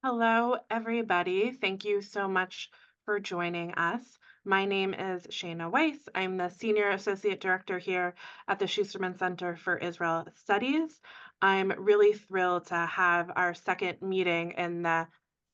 Hello, everybody. Thank you so much for joining us. My name is Shayna Weiss. I'm the Senior Associate Director here at the Schusterman Center for Israel Studies. I'm really thrilled to have our second meeting in the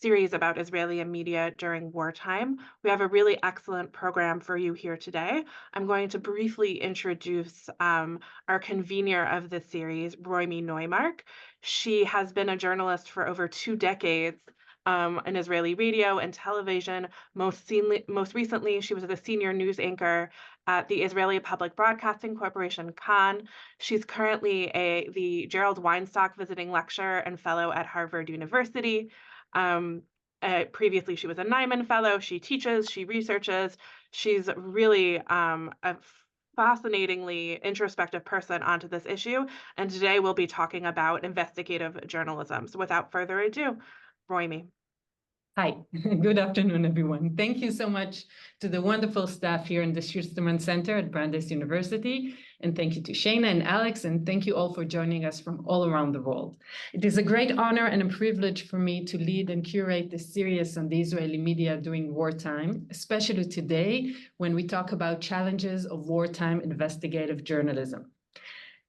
series about Israeli media during wartime. We have a really excellent program for you here today. I'm going to briefly introduce our convener of the series, Romy Neumark. She has been a journalist for over 2 decades in Israeli radio and television. Most recently, she was the senior news anchor at the Israeli Public Broadcasting Corporation, Khan. She's currently the Gerald Weinstock Visiting Lecturer and Fellow at Harvard University. Previously, she was a Nyman Fellow. She teaches, she researches. She's really a fascinatingly introspective person onto this issue. And today we'll be talking about investigative journalism. So without further ado, Romy. Hi, good afternoon, everyone. Thank you so much to the wonderful staff here in the Schusterman Center at Brandeis University. And thank you to Shayna and Alex, and thank you all for joining us from all around the world. It is a great honor and a privilege for me to lead and curate this series on the Israeli media during wartime, especially today when we talk about challenges of wartime investigative journalism.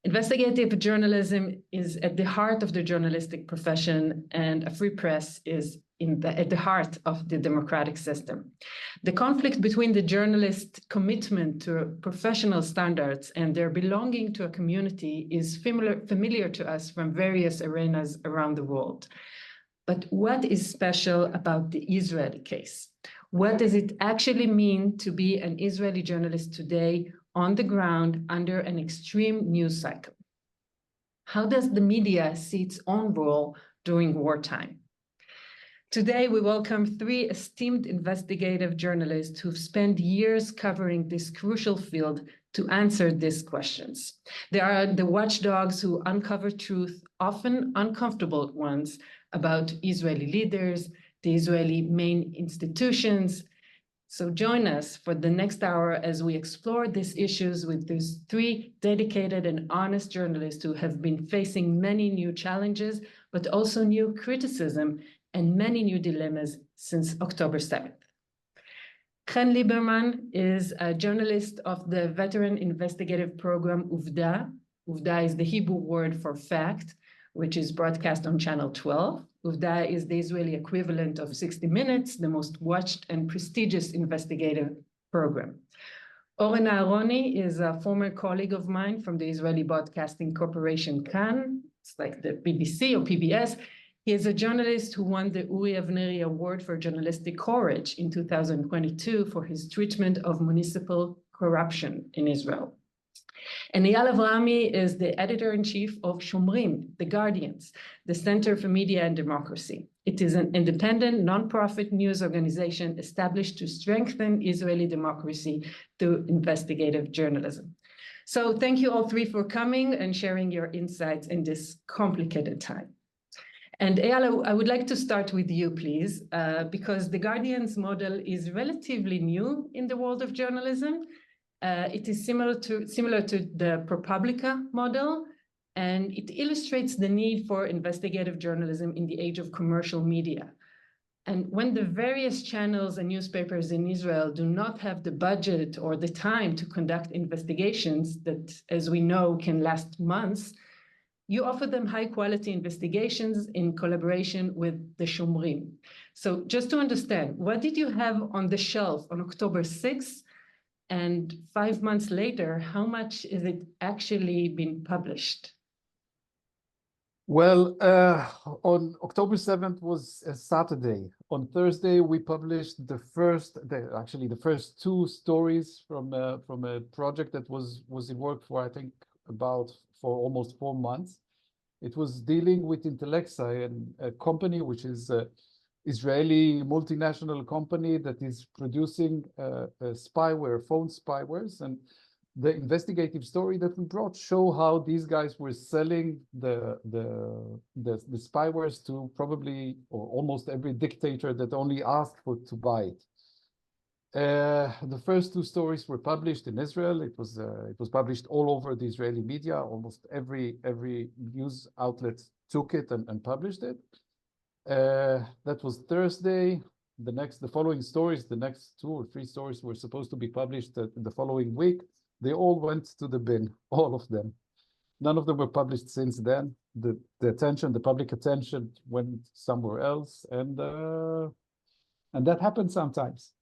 Investigative journalism is at the heart of the journalistic profession, and a free press is at the heart of the democratic system. The conflict between the journalist's commitment to professional standards and their belonging to a community is familiar to us from various arenas around the world. But what is special about the Israeli case? What does it actually mean to be an Israeli journalist today on the ground under an extreme news cycle? How does the media see its own role during wartime? Today, we welcome three esteemed investigative journalists who've spent years covering this crucial field to answer these questions. They are the watchdogs who uncover truth, often uncomfortable ones, about Israeli leaders, the Israeli main institutions. So join us for the next hour as we explore these issues with these three dedicated and honest journalists who have been facing many new challenges, but also new criticism and many new dilemmas since October 7th. Chen Liberman is a journalist of the veteran investigative program Uvda. Uvda is the Hebrew word for fact, which is broadcast on Channel 12. Uvda is the Israeli equivalent of 60 Minutes, the most watched and prestigious investigative program. Oren Aharoni is a former colleague of mine from the Israeli Broadcasting Corporation, Khan. It's like the BBC or PBS. He is a journalist who won the Uri Avneri Award for Journalistic Courage in 2022 for his treatment of municipal corruption in Israel. And Eyal Abrahami is the editor-in-chief of Shomrim, The Guardians, the Center for Media and Democracy. It is an independent, non-profit news organization established to strengthen Israeli democracy through investigative journalism. So thank you all three for coming and sharing your insights in this complicated time. And Eyal, I would like to start with you, please, because the Guardian's model is relatively new in the world of journalism. It is similar to the ProPublica model, and it illustrates the need for investigative journalism in the age of commercial media. And when the various channels and newspapers in Israel do not have the budget or the time to conduct investigations that, as we know, can last months, you offer them high-quality investigations in collaboration with the Shomrim. So just to understand, what did you have on the shelf on October 6th? And 5 months later, how much is it actually been published? Well, on October 7th was a Saturday. On Thursday, we published the first two stories from a project that was in work for, I think, for almost 4 months. It was dealing with Intellexai, and a company which is Israeli multinational company that is producing spyware, phone spywares, and the investigative story that we brought show how these guys were selling the spywares to probably or almost every dictator that only asked to buy it. The first two stories were published in Israel. It was published all over the Israeli media. Almost every news outlet took it and published it. That was Thursday. The following stories, the next 2 or 3 stories were supposed to be published the following week. They all went to the bin, all of them. None of them were published since then. The public attention went somewhere else, and that happens sometimes.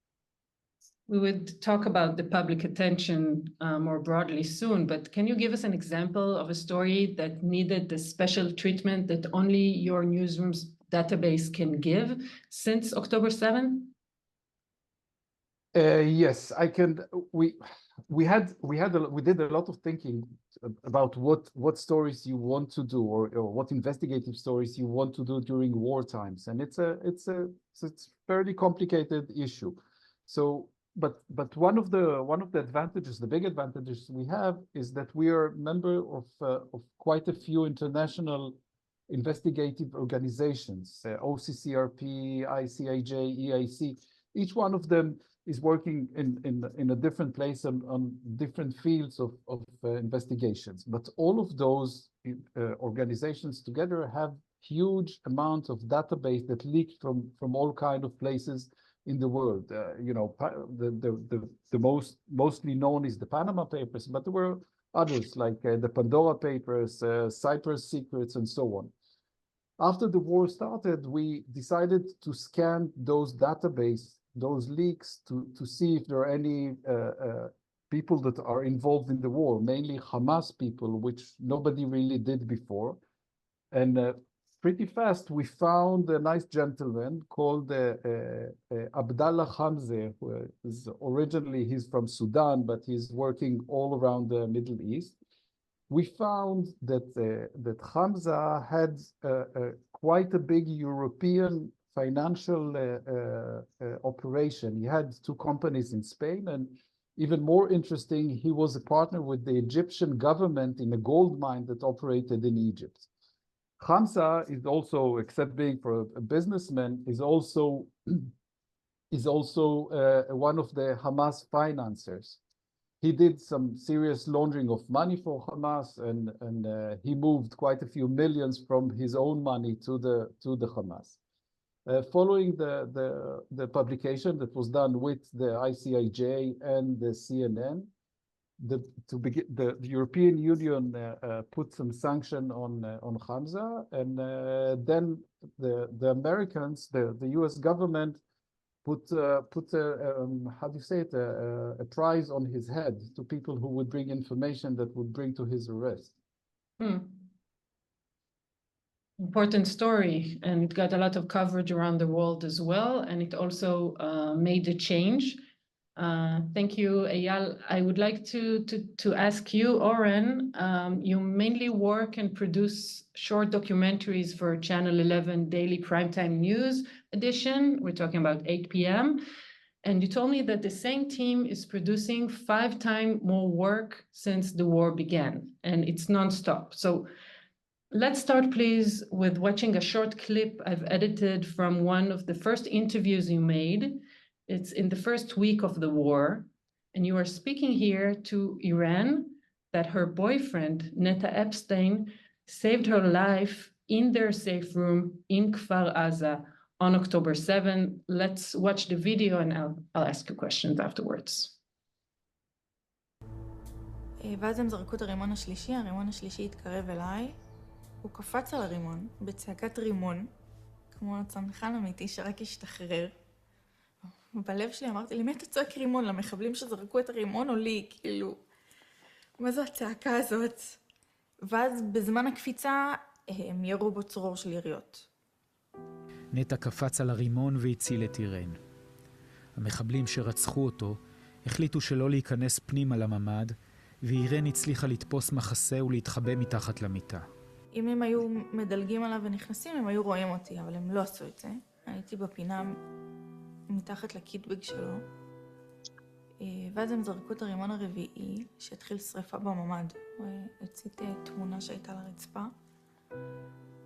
We would talk about the public attention more broadly soon, but can you give us an example of a story that needed the special treatment that only your newsroom's database can give since October 7th? Yes, I can. We did a lot of thinking about what stories you want to do, or what investigative stories you want to do during war times, and it's a fairly complicated issue. So, but one of the advantages, the big advantages we have, is that we are a member of quite a few international investigative organizations, OCCRP, ICIJ, EIC. Each one of them is working in a different place on different fields of investigations. But all of those organizations together have huge amount of database that leaked from all kind of places in the world. The mostly known is the Panama Papers, but there were others like the Pandora Papers, Cyprus Secrets, and so on. After the war started, we decided to scan those database, those leaks, to see if there are any people that are involved in the war, mainly Hamas people, which nobody really did before. And pretty fast, we found a nice gentleman called Abdallah Hamze, who is originally, he's from Sudan, but he's working all around the Middle East. We found that Hamza had quite a big European financial operation. He had 2 companies in Spain, and even more interesting, he was a partner with the Egyptian government in a gold mine that operated in Egypt. Hamza is also, except being for a businessman, is also one of the Hamas financiers. He did some serious laundering of money for Hamas, and he moved quite a few millions from his own money to the Hamas. Following the publication that was done with the ICIJ and the CNN, the European Union put some sanction on Hamza, and then the Americans, the U.S. government, put how do you say it, a prize on his head to people who would bring information that would bring to his arrest. Important story, and it got a lot of coverage around the world as well, and it also made a change. Thank you, Eyal. I would like to ask you, Oren, you mainly work and produce short documentaries for Channel 11 Daily Primetime News edition. We're talking about 8 p.m. And you told me that the same team is producing 5 times more work since the war began, and it's nonstop. So let's start, please, with watching a short clip I've edited from one of the first interviews you made. It's in the first week of the war, and you are speaking here to Iran that her boyfriend, Neta Epstein, saved her life in their safe room in Kfar Aza on October 7. Let's watch the video, and I'll ask you questions afterwards. ואז הם זרקו את הרימון השלישי, הרימון השלישי התקרב אליי. הוא קפץ על הרימון, בצעקת רימון, כמו צנחן אמיתי שרק השתחרר. בלב שלי אמרתי, למי אתה צועק רימון? למחבלים שזרקו את הרימון או לי? כאילו, מה זו הצעקה הזאת? ואז בזמן הקפיצה הם ירו בו צרור של יריות. נטע קפץ על הרימון והציל את אירן. המחבלים שרצחו אותו החליטו שלא להיכנס פנימה לממד, ואירן הצליחה לתפוס מחסה ולהתחבא מתחת למיטה. אם הם היו מדלגים עליו ונכנסים, הם היו רואים אותי, אבל הם לא עשו את זה. הייתי בפינה מתחת לקיטבג שלו. ואז הם זרקו את הרימון הרביעי, שהתחיל שריפה בממד. הוא הצית תמונה שהייתה על הרצפה.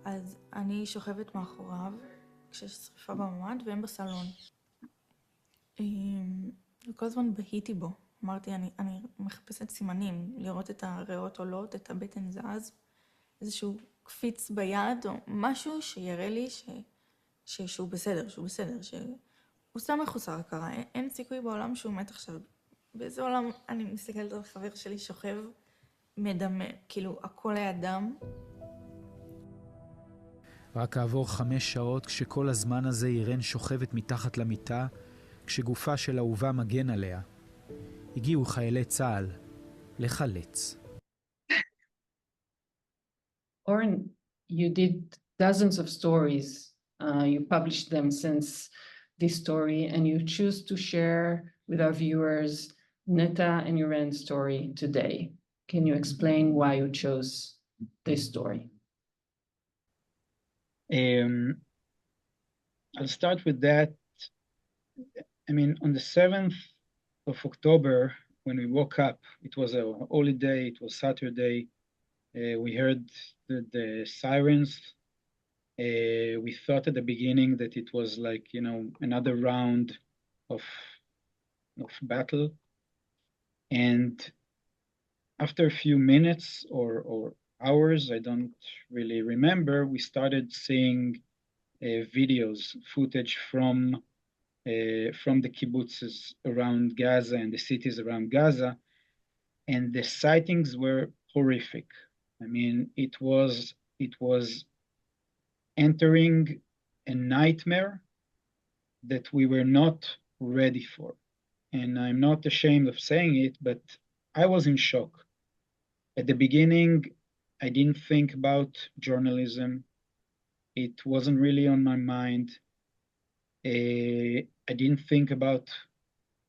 אז אני שוכבת מאחוריו, כשיש שריפה בממד, והם בסלון. וכל הזמן בהיתי בו. אמרתי, אני מחפשת סימנים, לראות את הריאות עולות, את הבטן זז, איזשהו קפיץ ביד או משהו שיראה לי שהוא בסדר, שהוא סתם מחוסר הכרה, אין סיכוי בעולם שהוא מת עכשיו. באיזה עולם אני מסתכלת על חבר שלי שוכב, מדמה, כאילו הכל היה דם. רק כעבור 5 שעות, כשכל הזמן הזה אירן שוכבת מתחת למיטה, כשגופה של אהובה מגן עליה, הגיעו חיילי צה"ל לחלץ. Oren, you did dozens of stories. You published them since this story, and you choose to share with our viewers Neta and Oren's story today. Can you explain why you chose this story? I'll start with that. I mean, on the 7th of October, when we woke up, it was a holiday, it was Saturday. We heard the sirens. We thought at the beginning that it was like, you know, another round of battle. And after a few minutes or hours, I don't really remember, we started seeing videos, footage from the kibbutzes around Gaza and the cities around Gaza, and the sightings were horrific. I mean, it was entering a nightmare that we were not ready for. And I'm not ashamed of saying it, but I was in shock. At the beginning, I didn't think about journalism. It wasn't really on my mind. I didn't think about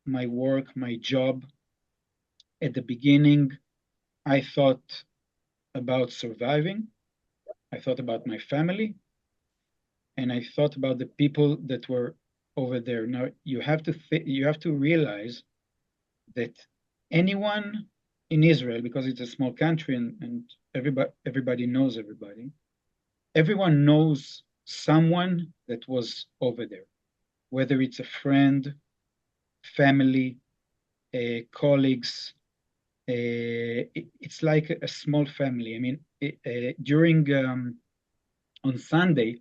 my work, my job. At the beginning, I thought about surviving. I thought about my family. And I thought about the people that were over there. Now, you have to realize that anyone in Israel, because it's a small country and everybody knows everybody, everyone knows someone that was over there, whether it's a friend, family, colleagues. It's like a small family. I mean, on Sunday,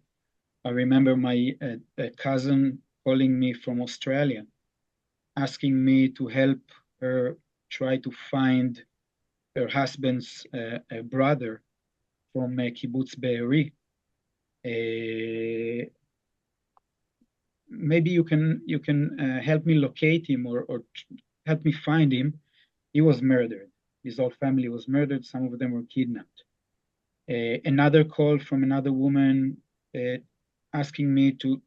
I remember my cousin calling me from Australia, asking me to help her try to find her husband's brother from Kibbutz Be'eri. Maybe you can help me locate him or help me find him. He was murdered. His whole family was murdered. Some of them were kidnapped. Another call from another woman asking me to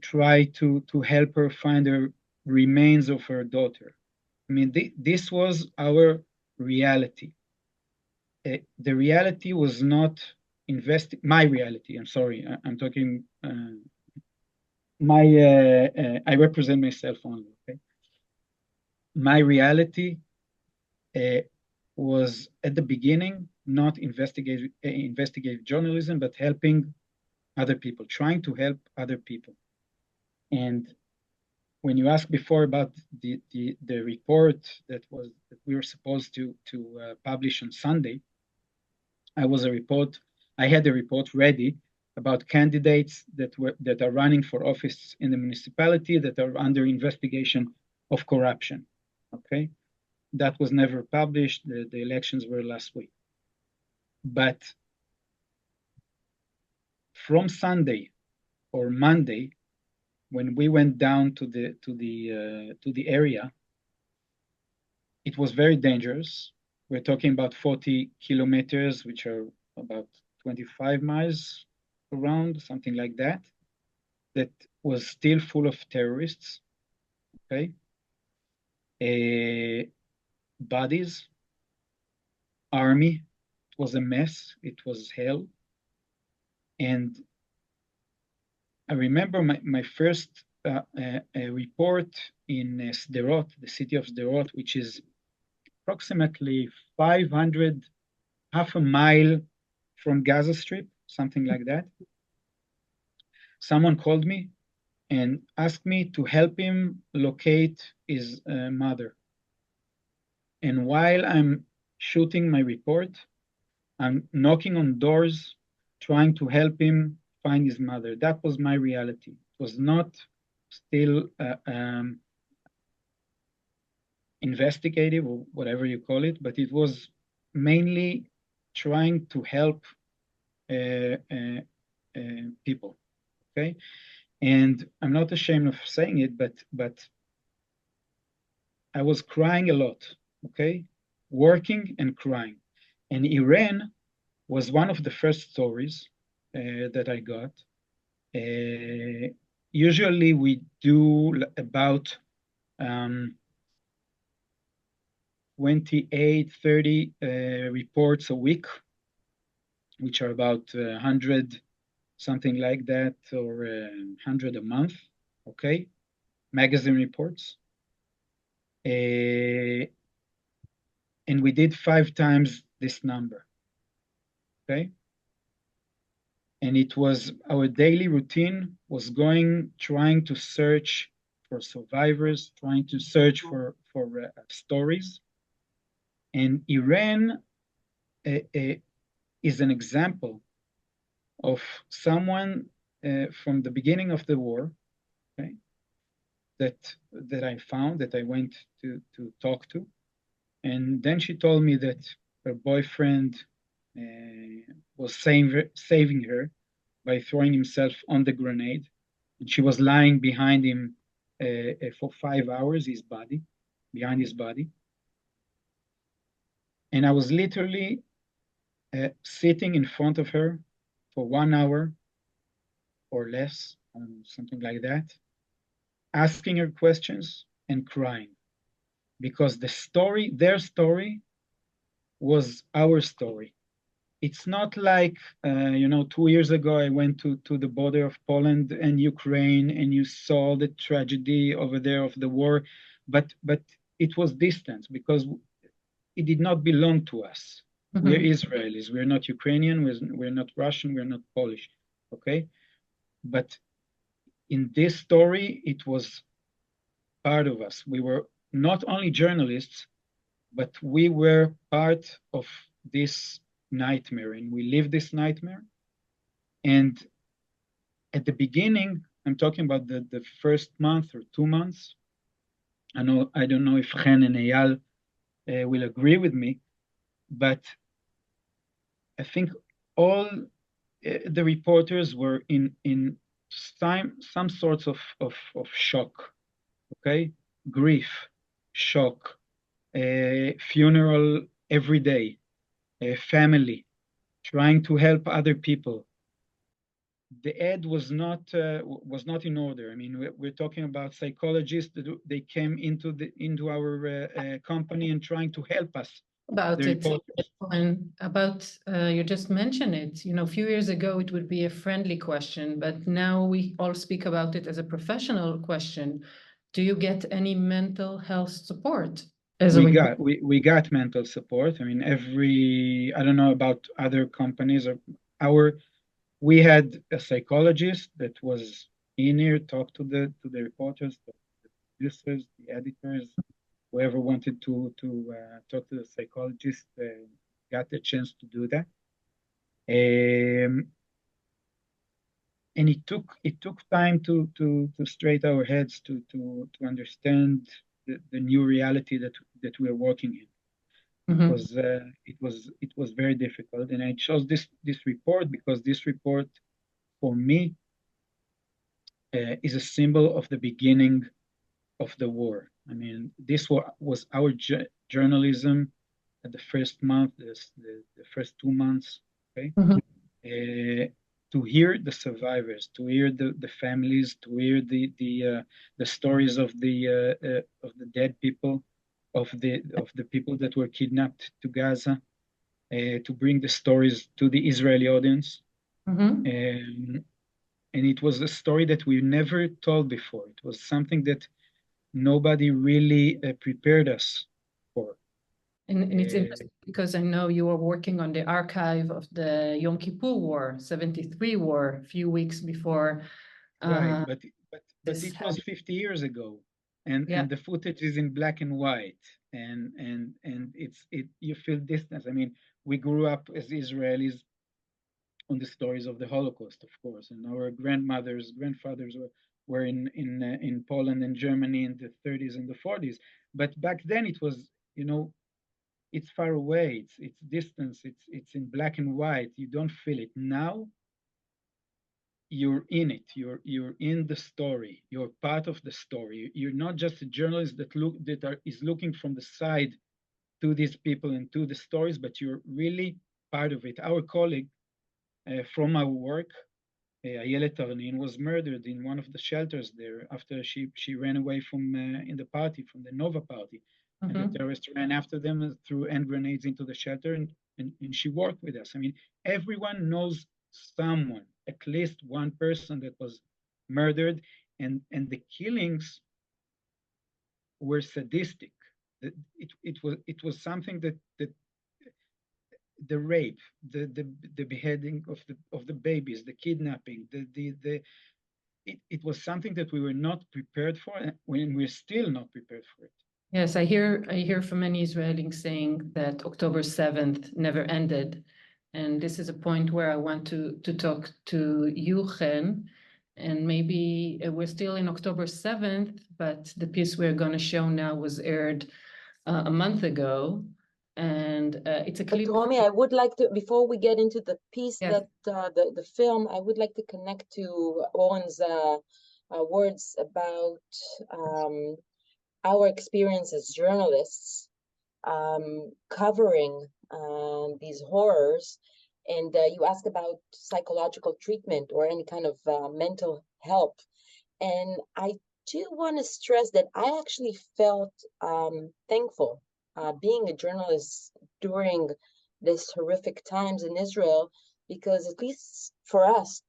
try to help her find the remains of her daughter. I mean, this was our reality. The reality was not my reality. I'm sorry. I'm talking. I represent myself only. Okay. My reality was at the beginning not investigative journalism, but helping other people, trying to help other people. And when you asked before about the report that we were supposed to publish on Sunday, I had a report ready about candidates that are running for office in the municipality that are under investigation of corruption. Okay, that was never published. The elections were last week, but from Sunday or Monday, when we went down to the area, it was very dangerous. We're talking about 40 kilometers, which are about 25 miles around, something like that. That was still full of terrorists. Okay, bodies, army. It was a mess. It was hell. And I remember my first report in Sderot, the city of Sderot, which is approximately 500, half a mile from Gaza Strip, something like that. Someone called me and asked me to help him locate his mother. And while I'm shooting my report, I'm knocking on doors, trying to help him find his mother. That was my reality. It was not still investigative or whatever you call it, but it was mainly trying to help people. Okay, and I'm not ashamed of saying it, but I was crying a lot. Okay, working and crying, and Iran was one of the first stories that I got. Usually we do about 28, 30 reports a week, which are about 100, something like that, or 100 a month, okay? Magazine reports. And we did 5 times this number, okay? And it was, our daily routine was trying to search for survivors, trying to search for stories. And Iran is an example of someone from the beginning of the war, okay, that I found, that I went to talk to. And then she told me that her boyfriend was saving her by throwing himself on the grenade. And she was lying behind him for 5 hours, behind his body. And I was literally sitting in front of her for 1 hour or less, something like that, asking her questions and crying. Because their story was our story. It's not like, 2 years ago, I went to the border of Poland and Ukraine, and you saw the tragedy over there of the war, but it was distant because it did not belong to us. Mm-hmm. We're Israelis. We're not Ukrainian. We're not Russian. We're not Polish. Okay? But in this story, it was part of us. We were not only journalists, but we were part of this nightmare, and we lived this nightmare. And at the beginning, I'm talking about the first month or 2 months. I don't know if Chen and Eyal will agree with me, but I think all the reporters were in some sorts of shock, okay? Grief, shock, funeral every day, family, trying to help other people. The ad was not in order. I mean, we're talking about psychologists that they came into our company and trying to help us. About it, and you just mentioned it. A few years ago it would be a friendly question, but now we all speak about it as a professional question. Do you get any mental health support? We got mental support. I mean, I don't know about other companies or we had a psychologist that was in here, talked to the reporters, the producers, the editors, whoever wanted to talk to the psychologist got the chance to do that. And it took time to straighten our heads to understand the new reality that we're working in. Because it was very difficult, and I chose this report because this report, for me, is a symbol of the beginning of the war. I mean, this was our journalism at the first month, the first 2 months. Okay, to hear the survivors, to hear the families, to hear the stories of the dead people, of the people that were kidnapped to Gaza, to bring the stories to the Israeli audience. And it was a story that we never told before. It was something that nobody really prepared us for. And it's interesting because I know you are working on the archive of the Yom Kippur War, 73 war, a few weeks before. Right, but it was 50 years ago, and the footage is in black and white, and you feel distance. I mean, we grew up as Israelis on the stories of the Holocaust, of course. And our grandfathers were in Poland and Germany in the 30s and the 40s. But back then it was, it's far away, it's distance, it's in black and white. You don't feel it. Now you're in it. You're in the story. You're part of the story. You're not just a journalist is looking from the side to these people and to the stories, but you're really part of it. Our colleague from our work, Eyal, was murdered in one of the shelters there after she ran away from in the party, from the Nova party. And the terrorists ran after them and threw hand grenades into the shelter, and she worked with us. I mean, everyone knows someone, at least one person that was murdered, and the killings were sadistic. It was something that the rape, the beheading of the babies, the kidnapping, it was something that we were not prepared for, and we're still not prepared for it. Yes, I hear from many Israelis saying that October 7th never ended. And this is a point where I want to talk to you, Chen. And maybe we're still in October 7th, but the piece we're going to show now was aired a month ago. And it's a clip. But Romy, I would like to, before we get into the piece, yes, that the film, I would like to connect to Oren's words about our experience as journalists covering these horrors. And you asked about psychological treatment or any kind of mental help. And I do want to stress that I actually felt thankful being a journalist during this horrific times in Israel, because at least for us,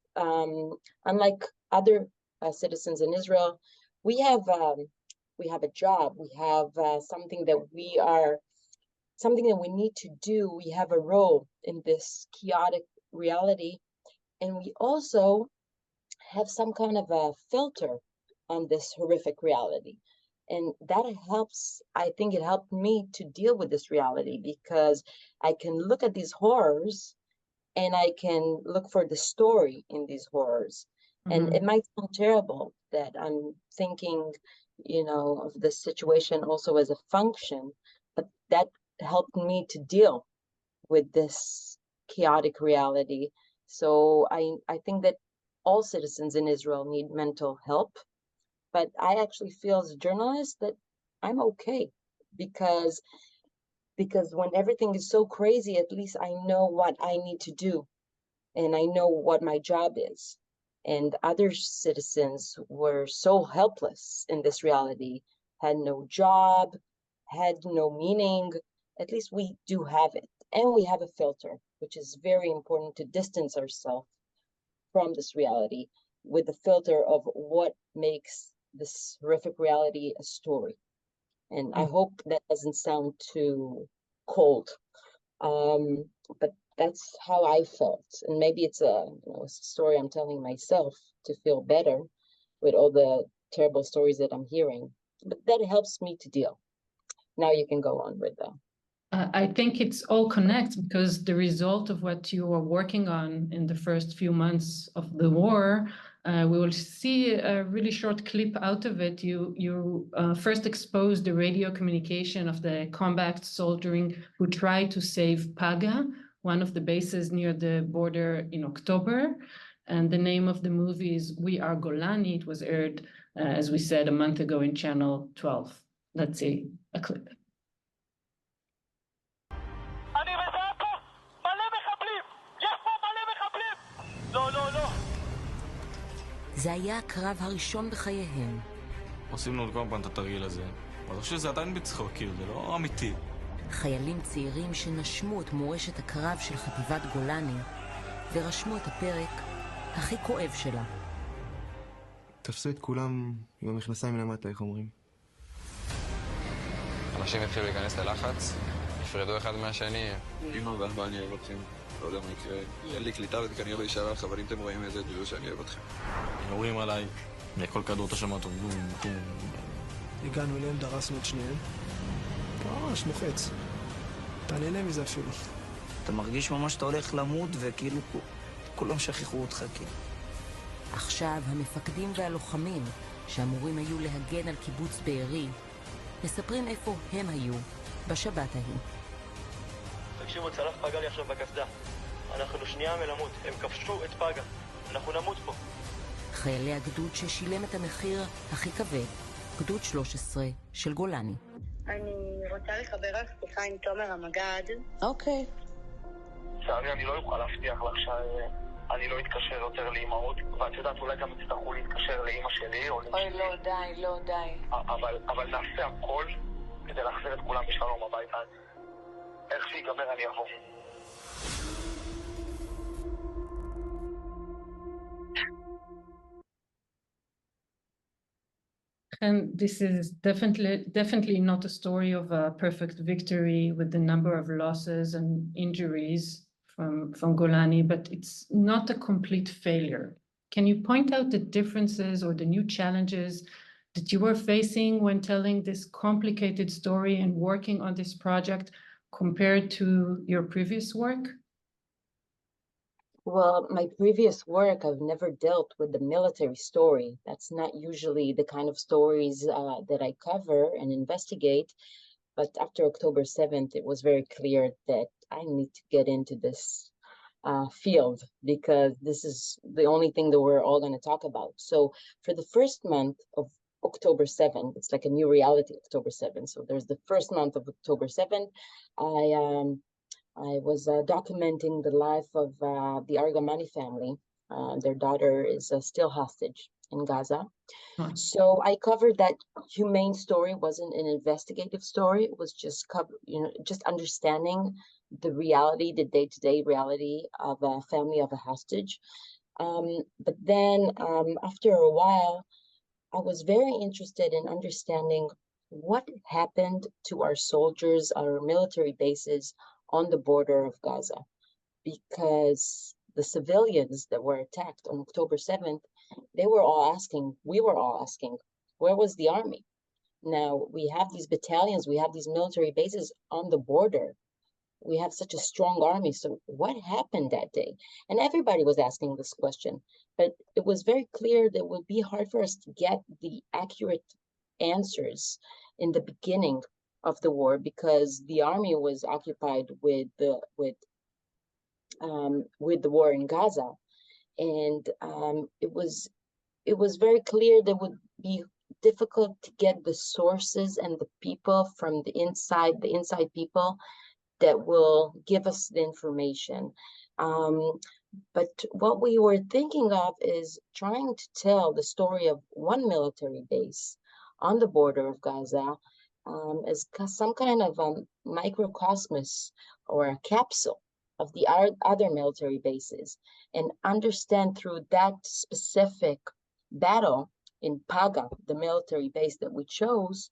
unlike other citizens in Israel, we have a job, we have something that we need to do. We have a role in this chaotic reality, and we also have some kind of a filter on this horrific reality. And that helps, I think it helped me to deal with this reality, because I can look at these horrors and I can look for the story in these horrors. And it might sound terrible that I'm thinking, of the situation also as a function, but that helped me to deal with this chaotic reality. So I think that all citizens in Israel need mental help. But I actually feel as a journalist that I'm okay, because when everything is so crazy, at least I know what I need to do, and I know what my job is. And other citizens were so helpless in this reality, had no job, had no meaning. At least we do have it. And we have a filter, which is very important to distance ourselves from this reality with the filter of what makes this horrific reality a story. And I hope that doesn't sound too cold. But that's how I felt. And maybe it's a story I'm telling myself to feel better with all the terrible stories that I'm hearing. But that helps me to deal. Now you can go on with that. I think it's all connects, because the result of what you were working on in the first few months of the war, we will see a really short clip out of it. You first exposed the radio communication of the combat soldiering who tried to save Paga, one of the bases near the border, in October. And the name of the movie is We Are Golani. It was aired, as we said, a month ago in Channel 12. Let's see a clip. זה היה הקרב הראשון בחייהם. עושים לנו כל פעם את התרגיל הזה. אבל אני חושב שזה עדיין בצחוק, כאילו, זה לא אמיתי. חיילים צעירים שנשמו את מורשת הקרב של חטיבת גולני, ורשמו את הפרק הכי כואב שלה. תפסו את כולם עם המכנסיים למטה, איך אומרים? אנשים התחילו להיכנס ללחץ, נפרדו אחד מהשני. אמא ואבא, אני אוהב אתכם. לא יודע מה יקרה. אין לי קליטה וזה כנראה להישאר לך, אבל אם אתם רואים את זה, תדעו שאני אוהב אתכם. יורים עליי, מכל כדור אתה שומע אותו, בום, בום. הגענו אליהם, דרסנו את שניהם. ממש מוחץ. אתה נהנה מזה אפילו. אתה מרגיש ממש שאתה הולך למות, וכאילו כולם שכחו אותך, כי... עכשיו המפקדים והלוחמים, שאמורים היו להגן על קיבוץ בארי, מספרים איפה הם היו בשבת ההיא. תקשיבו, צלף פגע לי עכשיו בקסדה. אנחנו שנייה מלמות, הם כבשו את פגה. אנחנו נמות פה. חיילי הגדוד ששילם את המחיר הכי כבד, גדוד 13 של גולני. אני רוצה לחבר על שיחה עם תומר המגד. אוקיי. צערי, אני לא יוכל להבטיח לך שאני לא אתקשר יותר לאמהות, ואת יודעת, אולי גם יצטרכו להתקשר לאמא שלי או אוי, לא, די, לא, די. אבל נעשה הכל כדי להחזיר את כולם בשלום הביתה. איך שיגמר אני אבוא. And this is definitely not a story of a perfect victory with the number of losses and injuries from Golani, but it's not a complete failure. Can you point out the differences or the new challenges that you were facing when telling this complicated story and working on this project compared to your previous work? Well, my previous work, I've never dealt with the military story. That's not usually the kind of stories that I cover and investigate. But after October 7th, it was very clear that I need to get into this field because this is the only thing that we're all going to talk about. So for the first month of October 7th, it's like a new reality, October 7th. So there's the first month of October 7th. I was documenting the life of the Abrahami family. Their daughter is still hostage in Gaza. So I covered that humane story. Wasn't an investigative story. It was just just understanding the reality, the day-to-day reality of a family of a hostage. But then after a while, I was very interested in understanding what happened to our soldiers, our military bases on the border of Gaza, because the civilians that were attacked on October 7th, we were all asking, where was the army? Now, we have these battalions, we have these military bases on the border. We have such a strong army, so what happened that day? And everybody was asking this question, but it was very clear that it would be hard for us to get the accurate answers in the beginning of the war because the army was occupied with the war in Gaza, and it was very clear that it would be difficult to get the sources and the people from the inside people that will give us the information. But what we were thinking of is trying to tell the story of one military base on the border of Gaza as some kind of microcosmos or a capsule of the other military bases, and understand through that specific battle in Paga, the military base that we chose,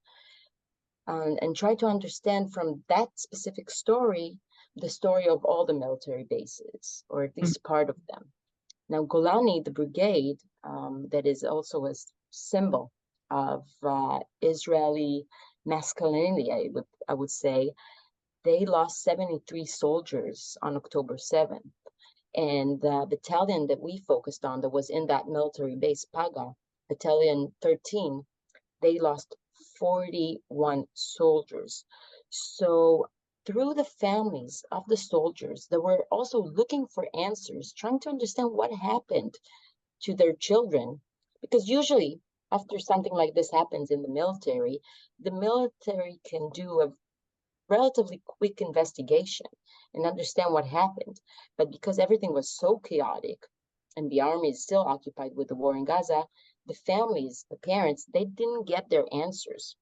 and try to understand from that specific story, the story of all the military bases, or at least part of them. Now, Golani, the brigade, that is also a symbol of Israeli masculinity, I would say, they lost 73 soldiers on October 7th. And the battalion that we focused on that was in that military base, Paga, Battalion 13, they lost 41 soldiers. So through the families of the soldiers that were also looking for answers, trying to understand what happened to their children, because usually after something like this happens in the military can do a relatively quick investigation and understand what happened. But because everything was so chaotic and the army is still occupied with the war in Gaza, the families, the parents, they didn't get their answers.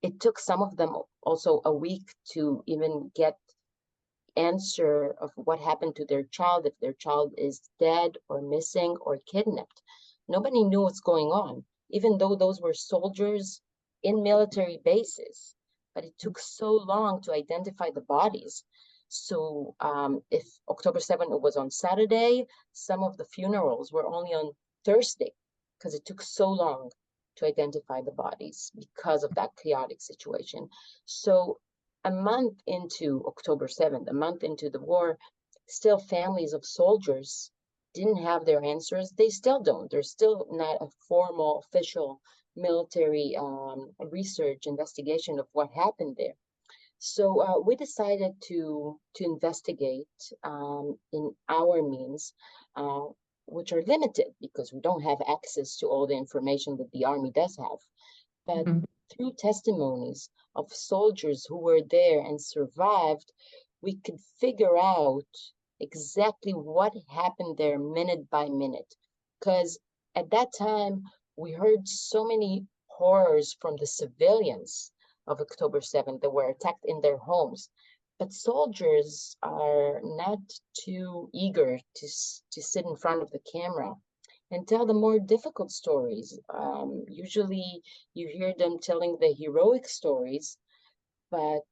It took some of them also a week to even get answer of what happened to their child, if their child is dead or missing or kidnapped. Nobody knew what's going on, even though those were soldiers in military bases. But it took so long to identify the bodies. So if October 7th was on Saturday, some of the funerals were only on Thursday because it took so long to identify the bodies because of that chaotic situation. So a month into October 7th, a month into the war, still families of soldiers didn't have their answers. They still don't. There's still not a formal, official military research investigation of what happened there. So we decided to investigate in our means, which are limited because we don't have access to all the information that the Army does have. But through testimonies of soldiers who were there and survived, we could figure out exactly what happened there minute by minute. Because at that time, we heard so many horrors from the civilians of October 7th that were attacked in their homes. But soldiers are not too eager to sit in front of the camera and tell the more difficult stories. Usually you hear them telling the heroic stories, but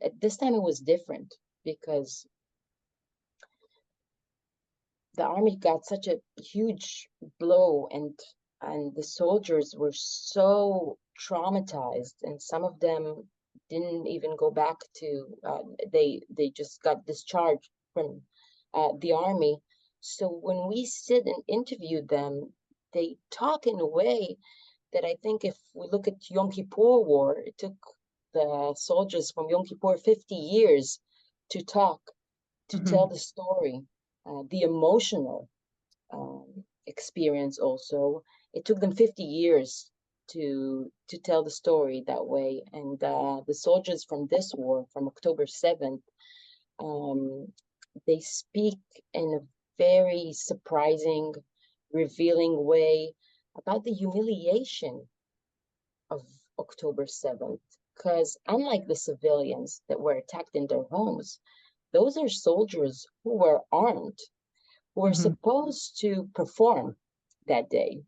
at this time it was different because the Army got such a huge blow, and the soldiers were so traumatized, and some of them didn't even go back to, they just got discharged from the Army. So when we sit and interview them, they talk in a way that I think if we look at Yom Kippur War, it took the soldiers from Yom Kippur 50 years to talk, to tell the story, the emotional experience also. It took them 50 years to tell the story that way. And the soldiers from this war, from October 7th, they speak in a very surprising, revealing way about the humiliation of October 7th. Because unlike the civilians that were attacked in their homes, those are soldiers who were armed, who were supposed to perform that day.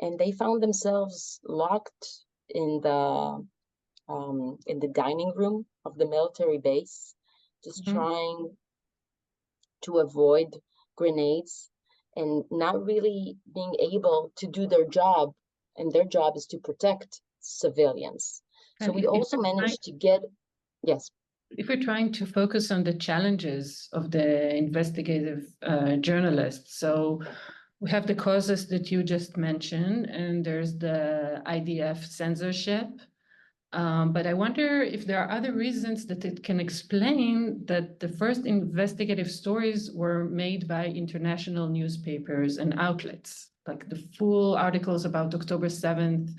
And they found themselves locked in the dining room of the military base, just trying to avoid grenades and not really being able to do their job. And their job is to protect civilians. So we also managed to get, yes. If we're trying to focus on the challenges of the investigative journalists, so we have the causes that you just mentioned, and there's the IDF censorship. But I wonder if there are other reasons that it can explain that the first investigative stories were made by international newspapers and outlets, like the full articles about October 7th,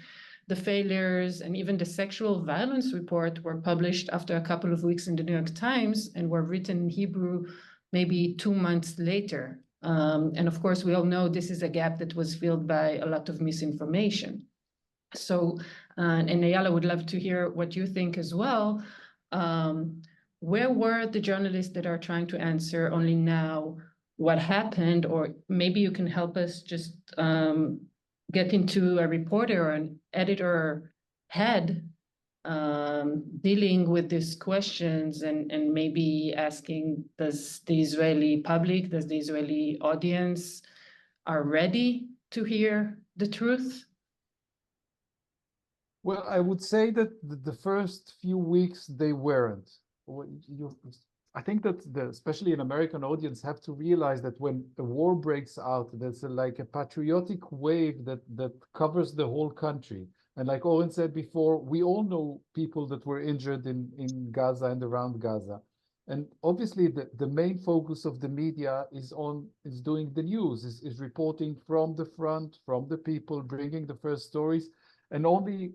the failures, and even the sexual violence report were published after a couple of weeks in the New York Times and were written in Hebrew maybe 2 months later. And of course, we all know this is a gap that was filled by a lot of misinformation. So, and Eyal, I would love to hear what you think as well. Where were the journalists that are trying to answer only now what happened? Or maybe you can help us just get into a reporter or an editor head dealing with these questions and maybe asking, does the Israeli public, does the Israeli audience are ready to hear the truth? Well, I would say that the first few weeks they weren't. I think that especially an American audience have to realize that when a war breaks out, there's like a patriotic wave that covers the whole country. And like Oren said before, we all know people that were injured in Gaza and around Gaza. And obviously the main focus of the media is doing the news, is reporting from the front, from the people, bringing the first stories. And only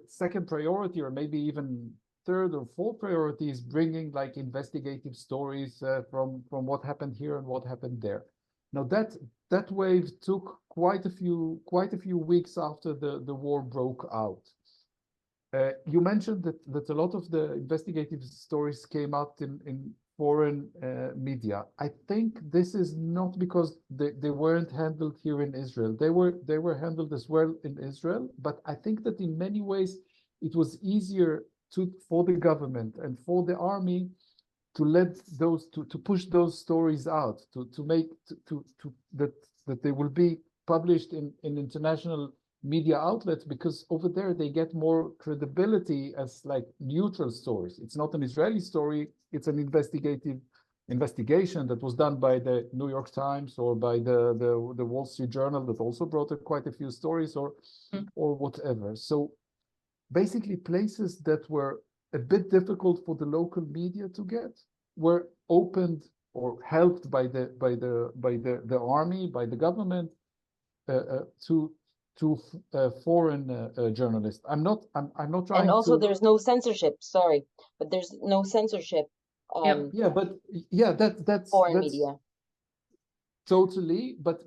second priority, or maybe even third or fourth priority, is bringing like investigative stories from what happened here and what happened there. Now that wave took quite a few weeks after the war broke out. You mentioned that a lot of the investigative stories came out in foreign media. I think this is not because they weren't handled here in Israel. They were handled as well in Israel, but I think that in many ways it was easier for the government and for the army to let those to push those stories out, to make that they will be published in international media outlets, because over there they get more credibility as like neutral stories. It's not an Israeli story, it's an investigative investigation that was done by the New York Times or by the Wall Street Journal that also brought quite a few stories or whatever. So basically places that were a bit difficult for the local media to get were opened or helped by the army, by the government to foreign journalists. I'm not trying. And also, to... there's no censorship. Sorry, but there's no censorship. That's foreign media. Totally, but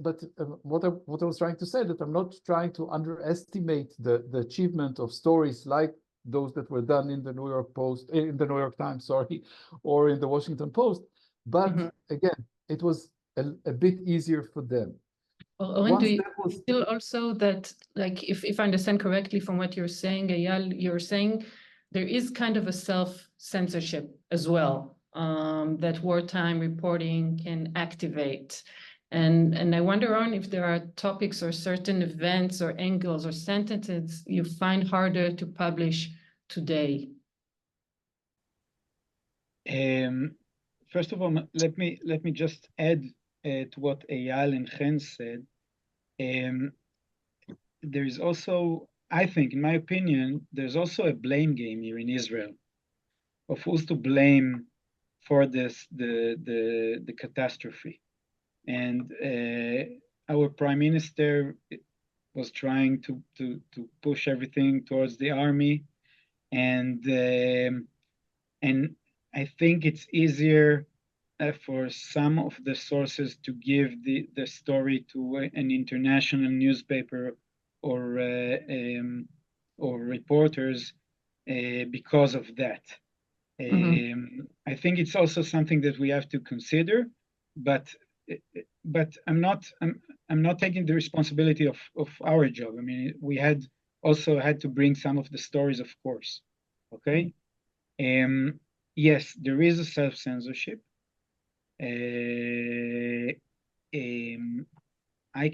what I was trying to say, that I'm not trying to underestimate the achievement of stories like those that were done in the New York Times, sorry, or in the Washington Post. But again, it was a bit easier for them. Well, Oren, do you feel also that, like, if I understand correctly from what you're saying, Eyal, you're saying there is kind of a self-censorship as well, that wartime reporting can activate. And I wonder, Oren, if there are topics or certain events or angles or sentences you find harder to publish today. First of all, let me just add to what Eyal and Chen said. There is also, I think, in my opinion, there's also a blame game here in Israel of who's to blame for this the catastrophe. And our prime minister was trying to push everything towards the army, and I think it's easier for some of the sources to give the story to an international newspaper or reporters because of that. I think it's also something that we have to consider, but I'm not taking the responsibility of our job. I mean, we had to bring some of the stories, of course. Okay. Yes, there is a self-censorship. I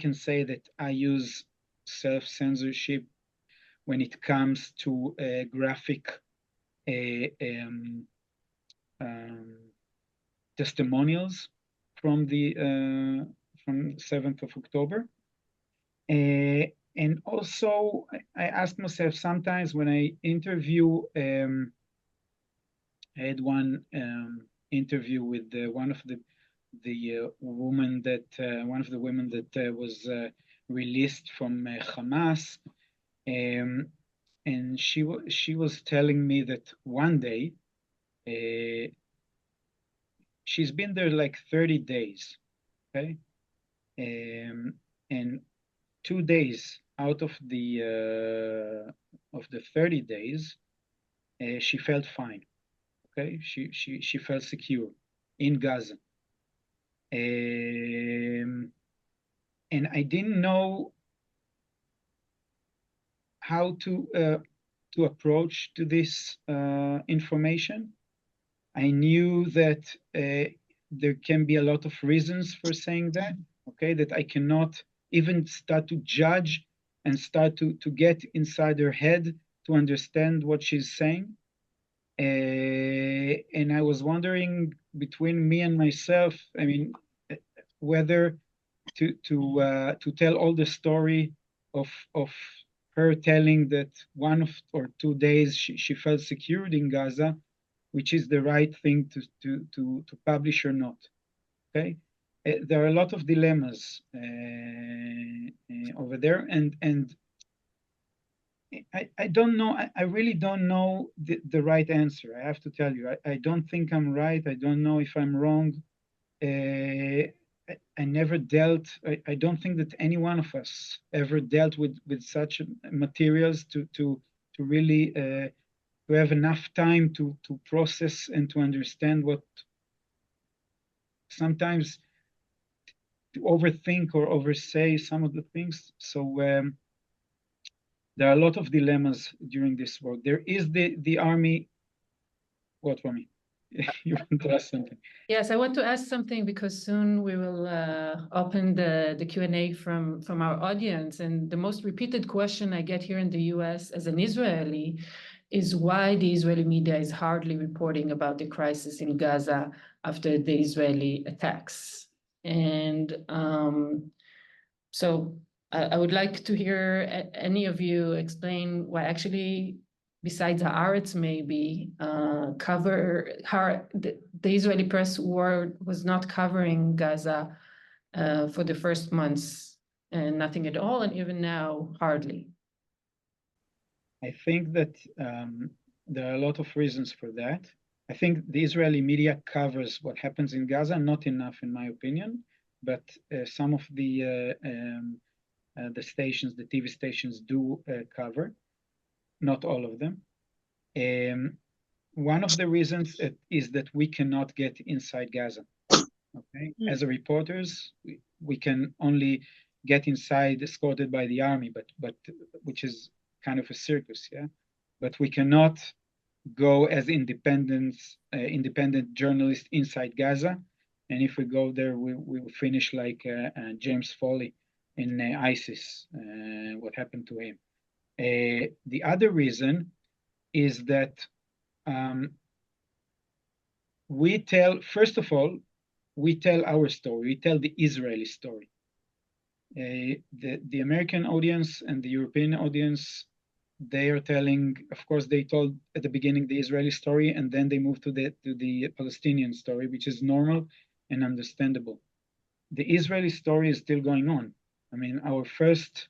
can say that I use self-censorship when it comes to graphic testimonials from the 7th of October. And also, I ask myself sometimes when I interview, I had one interview with one of the women that was released from Hamas, and she was telling me that one day she's been there like 30 days, okay, and 2 days out of the 30 days, she felt fine. Okay, she felt secure in Gaza, and I didn't know how to approach to this information. I knew that there can be a lot of reasons for saying that. Okay, that I cannot even start to judge and start to get inside her head to understand what she's saying. And I was wondering between me and myself, I mean, whether to tell all the story of her telling that 1 or 2 days she felt secured in Gaza, which is the right thing to publish or not. Okay, there are a lot of dilemmas over there, and I don't know. I really don't know the right answer. I have to tell you, I don't think I'm right. I don't know if I'm wrong. I never dealt. I don't think that any one of us ever dealt with such materials to really to have enough time to process and to understand what sometimes to overthink or oversay some of the things. So there are a lot of dilemmas during this work. There is the army. What, Romy? You want to ask something? Yes, I want to ask something because soon we will open the Q&A from our audience. And the most repeated question I get here in the US as an Israeli is why the Israeli media is hardly reporting about the crisis in Gaza after the Israeli attacks. And so I would like to hear any of you explain why actually, besides Haaretz maybe, the Israeli press was not covering Gaza for the first months, and nothing at all, and even now, hardly. I think that there are a lot of reasons for that. I think the Israeli media covers what happens in Gaza, not enough in my opinion, but some of the stations, the TV stations do cover, not all of them. One of the reasons is that we cannot get inside Gaza. Okay, as a reporters, we can only get inside escorted by the army, but which is kind of a circus, yeah. But we cannot go as independent journalists inside Gaza, and if we go there, we will finish like James Foley in ISIS. What happened to him? The other reason is that we tell, first of all, we tell our story. We tell the Israeli story. The American audience and the European audience, they are telling, of course, they told at the beginning the Israeli story, and then they moved to the Palestinian story, which is normal and understandable. The Israeli story is still going on. I mean, our first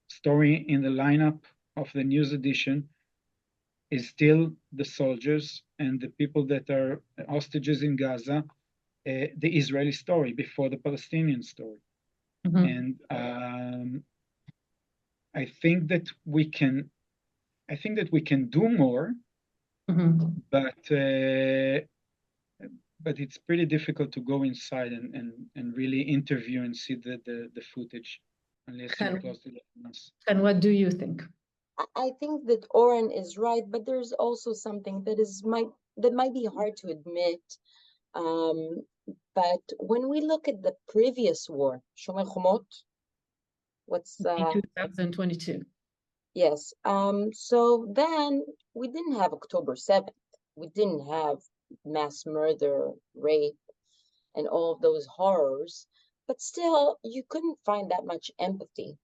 story in the lineup of the news edition is still the soldiers and the people that are hostages in Gaza, the Israeli story before the Palestinian story. And I think that we can do more, but it's pretty difficult to go inside and really interview and see the footage unless you're close to the us. And what do you think? I think that Oren is right, but there's also something that might be hard to admit. But when we look at the previous war, Shomer Chomot, what's 2022? Yes. So then we didn't have October 7th. We didn't have mass murder, rape, and all of those horrors. But still, you couldn't find that much empathy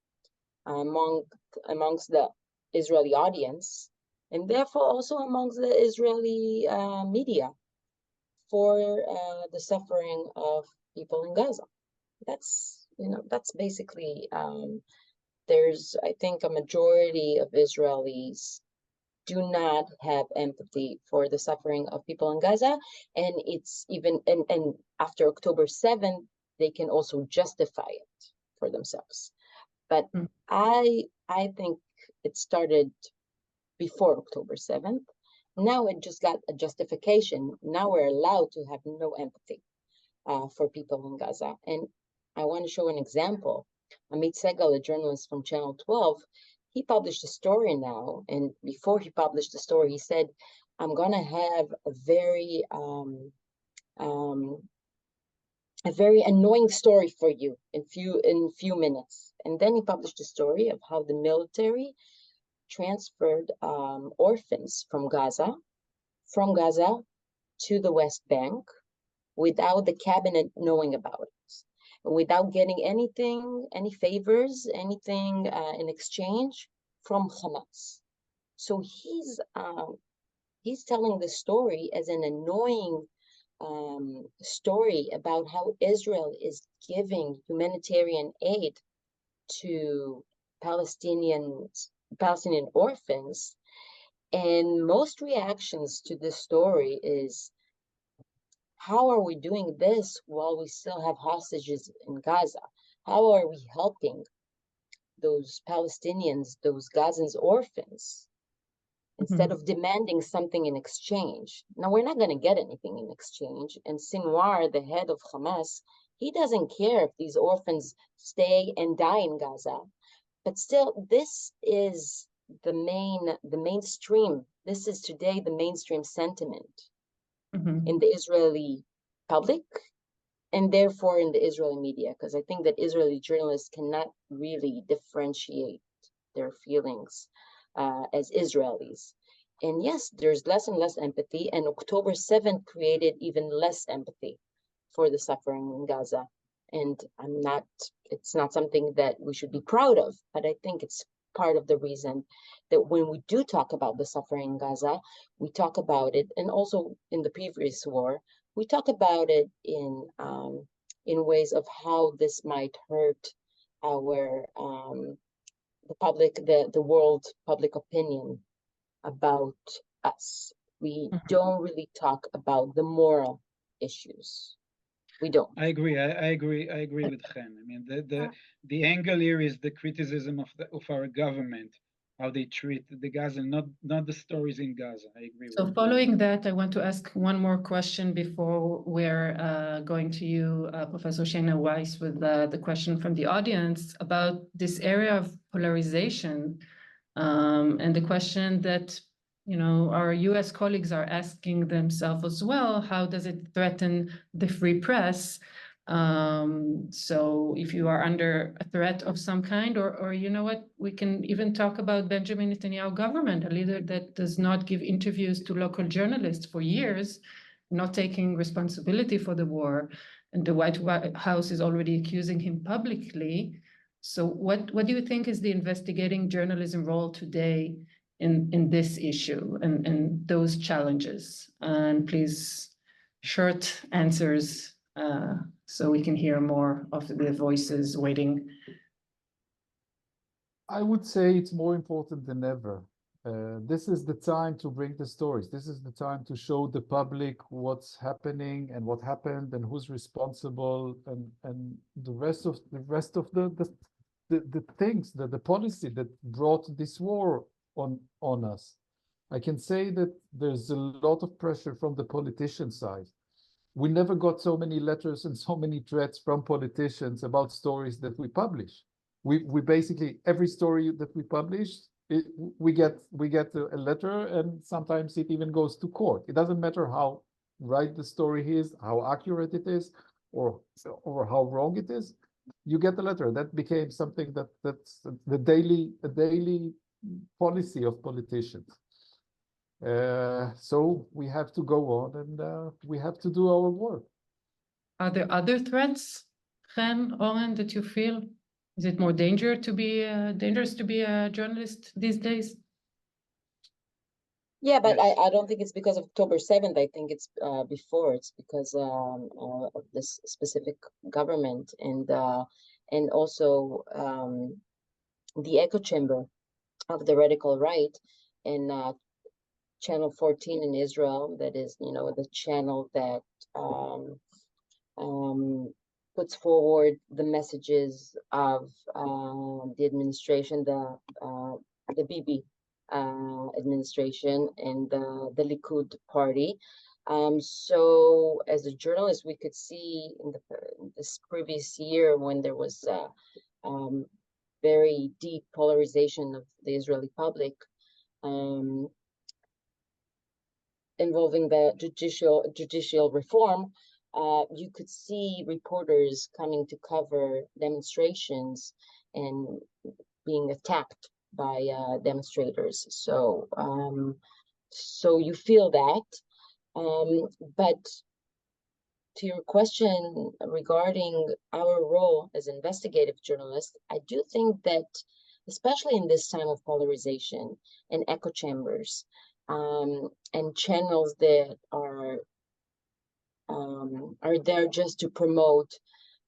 amongst the Israeli audience, and therefore also amongst the Israeli media for the suffering of people in Gaza. That's basically, there's, I think, a majority of Israelis do not have empathy for the suffering of people in Gaza, and it's even, and after October 7th, they can also justify it for themselves. But I think it started before October 7th. Now it just got a justification. Now we're allowed to have no empathy for people in Gaza. And I want to show an example. Amit Segal, a journalist from Channel 12, he published a story now. And before he published the story, he said, I'm going to have a very annoying story for you in few minutes. And then he published a story of how the military transferred orphans from Gaza to the West Bank without the cabinet knowing about it, without getting anything, any favors, anything in exchange from Hamas. So he's telling the story as an annoying story about how Israel is giving humanitarian aid to Palestinian orphans. And most reactions to this story is, how are we doing this while we still have hostages in Gaza? How are we helping those Palestinians, those Gazans orphans, instead of demanding something in exchange? Now, we're not going to get anything in exchange. And Sinwar, the head of Hamas, he doesn't care if these orphans stay and die in Gaza. But still, this is the mainstream. This is today the mainstream sentiment in the Israeli public, and therefore in the Israeli media, because I think that Israeli journalists cannot really differentiate their feelings as Israelis. And yes, there's less and less empathy, and October 7th created even less empathy for the suffering in Gaza. And it's not something that we should be proud of, but I think it's part of the reason that when we do talk about the suffering in Gaza, we talk about it, and also in the previous war, we talk about it in ways of how this might hurt our the world public opinion about us. We don't really talk about the moral issues. We don't. I agree. I agree with Chen. I mean, the angle here is the criticism of our government, how they treat the Gaza, not the stories in Gaza. I agree. So following that, I want to ask one more question before we're going to you, Professor Shana Weiss, with the question from the audience about this area of polarization, and the question that our US colleagues are asking themselves as well: how does it threaten the free press? So if you are under a threat of some kind, or you know what, we can even talk about Benjamin Netanyahu government, a leader that does not give interviews to local journalists for years, not taking responsibility for the war, and the White House is already accusing him publicly. So what do you think is the investigating journalism role today in this issue and those challenges? And please, short answers, so we can hear more of the voices waiting. I would say it's more important than ever. This is the time to bring the stories. This is the time to show the public what's happening and what happened and who's responsible, and the rest of the things, the policy that brought this war on us. I can say that there's a lot of pressure from the politician side. We never got so many letters and so many threats from politicians about stories that we publish. We basically, every story that we publish, we get a letter, and sometimes it even goes to court. It doesn't matter how right the story is, how accurate it is, or how wrong it is. You get the letter. That became something that's the daily policy of politicians. So we have to go on, and we have to do our work. Are there other threats, Chen, Oren, that you feel? Is it more dangerous to be a journalist these days? Yeah, but yes. I don't think it's because of October 7th. I think it's before. It's because of this specific government, and also the echo chamber of the radical right, and Channel 14 in Israel, that is, the channel that puts forward the messages of the administration, the Bibi administration, and the Likud party. So as a journalist, we could see in this previous year, when there was very deep polarization of the Israeli public, involving the judicial reform, you could see reporters coming to cover demonstrations and being attacked by demonstrators. So you feel that. But to your question regarding our role as investigative journalists, I do think that, especially in this time of polarization and echo chambers, and channels that are there just to promote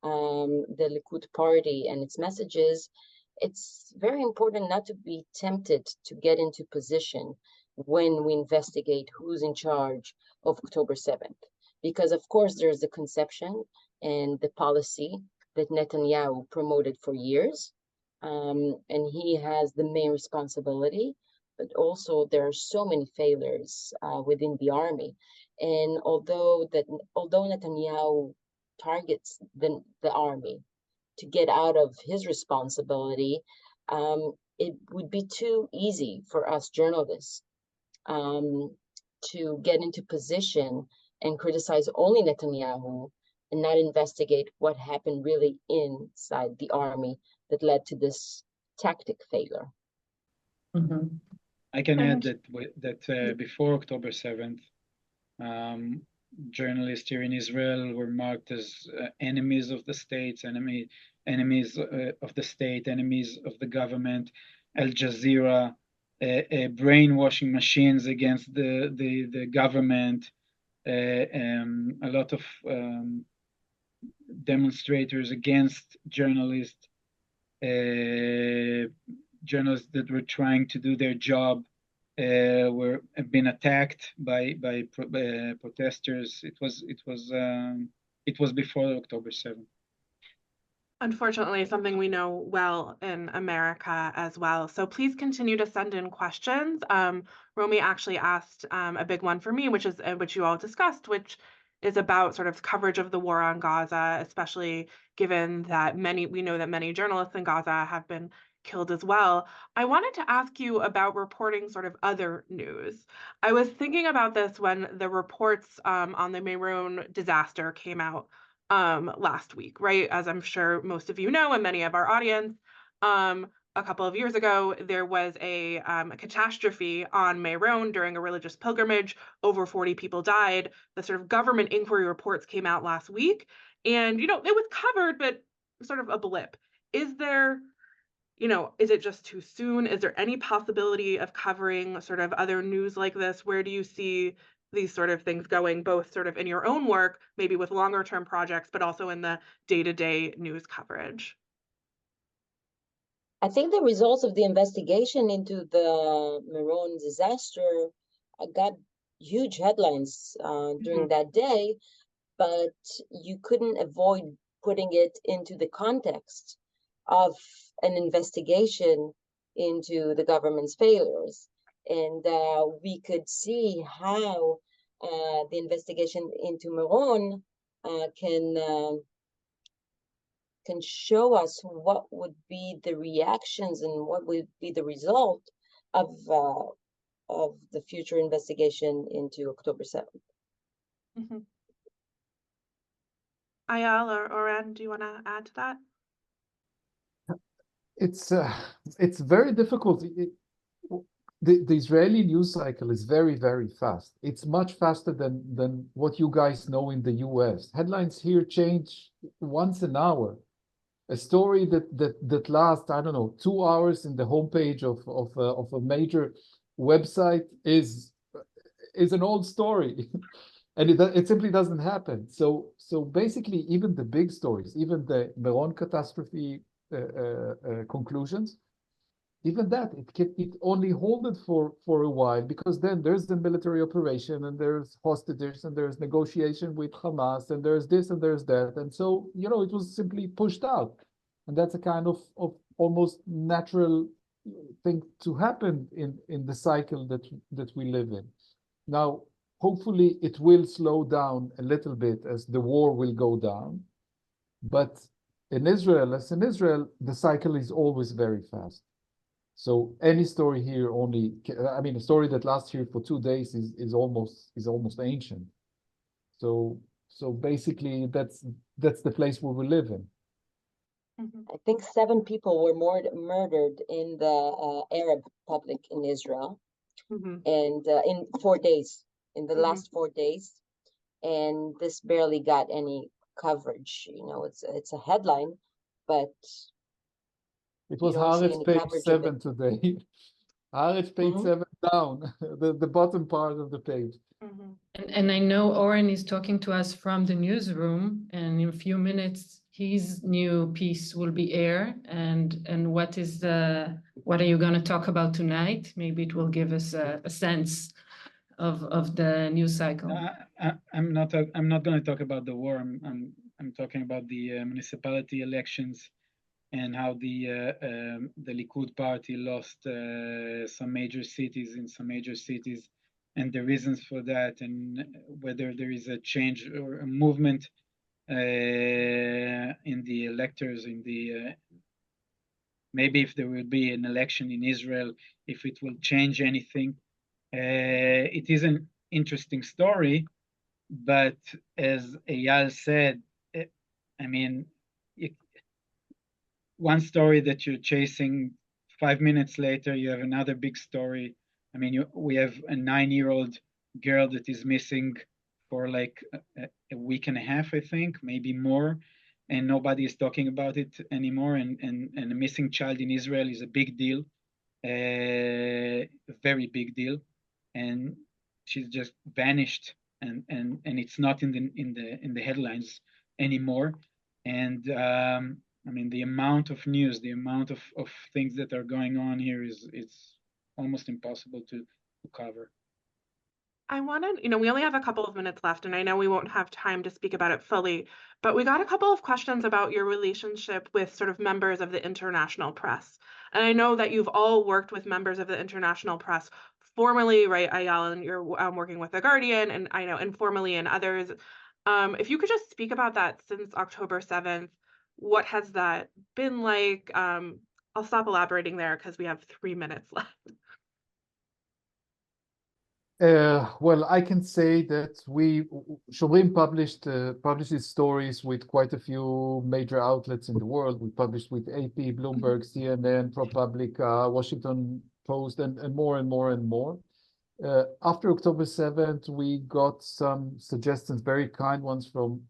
the Likud party and its messages, it's very important not to be tempted to get into position when we investigate who's in charge of October 7th. Because of course there's the conception and the policy that Netanyahu promoted for years, and he has the main responsibility. But also there are so many failures within the army, and although Netanyahu targets the army to get out of his responsibility, it would be too easy for us journalists to get into position and criticize only Netanyahu and not investigate what happened really inside the army that led to this tactic failure. Mm-hmm. I can add that before October 7th, journalists here in Israel were marked as enemies of the states, enemies of the state, enemies of the government. Al Jazeera, brainwashing machines against the government. A lot of demonstrators against journalists, journalists that were trying to do their job have been attacked by protesters. It was before October 7th. Unfortunately, something we know well in America as well. So please continue to send in questions. Romy actually asked a big one for me, which you all discussed, which is about sort of coverage of the war on Gaza, especially given that we know that many journalists in Gaza have been killed as well. I wanted to ask you about reporting sort of other news. I was thinking about this when the reports on the Meron disaster came out last week, right? As I'm sure most of you know, and many of our audience, a couple of years ago, there was a catastrophe on Meron during a religious pilgrimage. Over 40 people died. The sort of government inquiry reports came out last week, and it was covered, but sort of a blip. Is it just too soon? Is there any possibility of covering sort of other news like this? Where do you see these sort of things going, both sort of in your own work, maybe with longer term projects, but also in the day-to-day news coverage? I think the results of the investigation into the Meron disaster got huge headlines during that day, but you couldn't avoid putting it into the context of an investigation into the government's failures. And we could see how the investigation into Meron can show us what would be the reactions and what would be the result of the future investigation into October 7th. Mm-hmm. Eyal or Oren, do you want to add to that? It's very difficult. The Israeli news cycle is very, very fast. It's much faster than what you guys know in the US. Headlines here change once an hour. A story that lasts, I don't know, 2 hours in the homepage of a major website is an old story. And it simply doesn't happen. So basically, even the big stories, even the Meron catastrophe conclusions, even that it only hold it for a while, because then there's the military operation and there's hostages and there's negotiation with Hamas and there's this and there's that, and so it was simply pushed out, and that's a kind of almost natural thing to happen in the cycle that we live in now. Hopefully, it will slow down a little bit as the war will go down, but in Israel, the cycle is always very fast. So any story here a story that lasts here for 2 days is almost ancient. So basically, that's the place where we live in. I think 7 people were murdered in the Arab public in Israel, and in 4 days. In the last 4 days, and this barely got any coverage. It's a headline, but it was Haaretz page 7 today. Haaretz page 7 down, the bottom part of the page. And I know Oren is talking to us from the newsroom, and in a few minutes his new piece will be aired. And what are you going to talk about tonight? Maybe it will give us a sense of the news cycle. I'm not going to talk about the war. I'm talking about the municipality elections and how the Likud party lost some major cities and the reasons for that, and whether there is a change or a movement in the electors, maybe if there will be an election in Israel, if it will change anything. It is an interesting story, but as Eyal said, one story that you're chasing, 5 minutes later, you have another big story I mean, we have a 9-year-old girl that is missing for like a week and a half, I think, maybe more, and nobody is talking about it anymore. And a missing child in Israel is a big deal, a very big deal, and she's just vanished, and it's not in the headlines anymore. And I mean, the amount of news, the amount of things that are going on here is almost impossible to cover. I wanted, we only have a couple of minutes left, and I know we won't have time to speak about it fully, but we got a couple of questions about your relationship with sort of members of the international press. And I know that you've all worked with members of the international press formally, right, Eyal, and you're working with The Guardian, and I know informally and others. If you could just speak about that since October 7th, what has that been like? I'll stop elaborating there because we have 3 minutes left. Well, I can say that Shomrim publishes stories with quite a few major outlets in the world. We published with AP, Bloomberg, CNN, ProPublica, Washington Post, and more and more and more. After October 7th, we got some suggestions, very kind ones from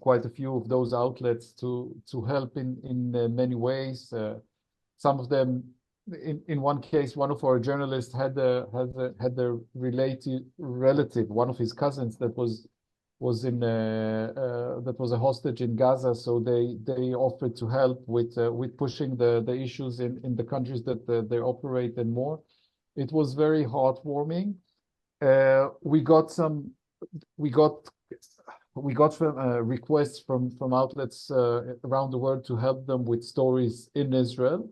quite a few of those outlets to help in many ways. Some of them. In one case, one of our journalists had a relative, one of his cousins that was a hostage in Gaza. So they offered to help with pushing the issues in the countries that they operate and more. It was very heartwarming. We got some requests from outlets around the world to help them with stories in Israel.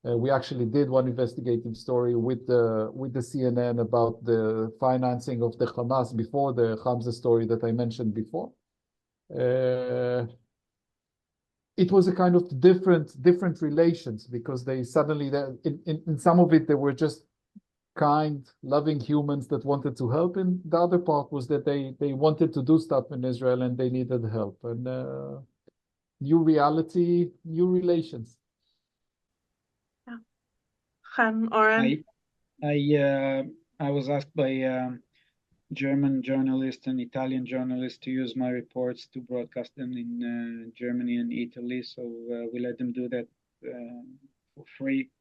We actually did one investigative story with the CNN about the financing of the Hamas before the Hamza story that I mentioned before. It was a kind of different relations, because they suddenly, in some of it, they were just kind, loving humans that wanted to help, and the other part was that they wanted to do stuff in Israel and they needed help. And new reality, new relations. Chen, Oren? I was asked by German journalists and Italian journalists to use my reports to broadcast them in Germany and Italy, so we let them do that for free,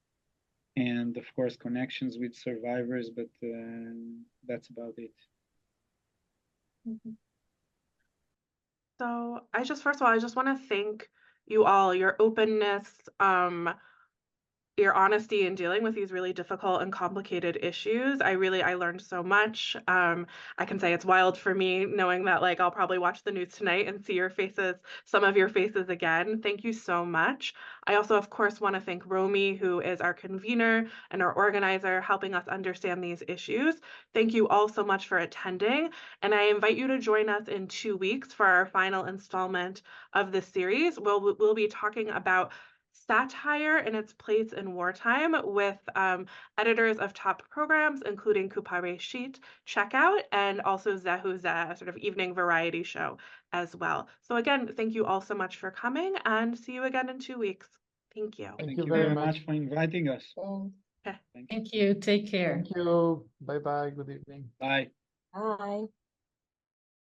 and of course connections with survivors, but that's about it. Mm-hmm. So first of all, I just want to thank you all, your openness, your honesty in dealing with these really difficult and complicated issues. I learned so much. I can say it's wild for me knowing that I'll probably watch the news tonight and see some of your faces again. Thank you so much. I also, of course, want to thank Romy, who is our convener and our organizer, helping us understand these issues. Thank you all so much for attending. And I invite you to join us in 2 weeks for our final installment of this series. We'll be talking about satire and its place in wartime with editors of top programs, including Kupare Sheet, Checkout, and also Zehu Zeh, a sort of evening variety show as well. So again, thank you all so much for coming, and see you again in 2 weeks. Thank you. Thank you very much for inviting us. Okay. Thank you. Take care. Thank you. Bye-bye. Good evening. Bye. Bye.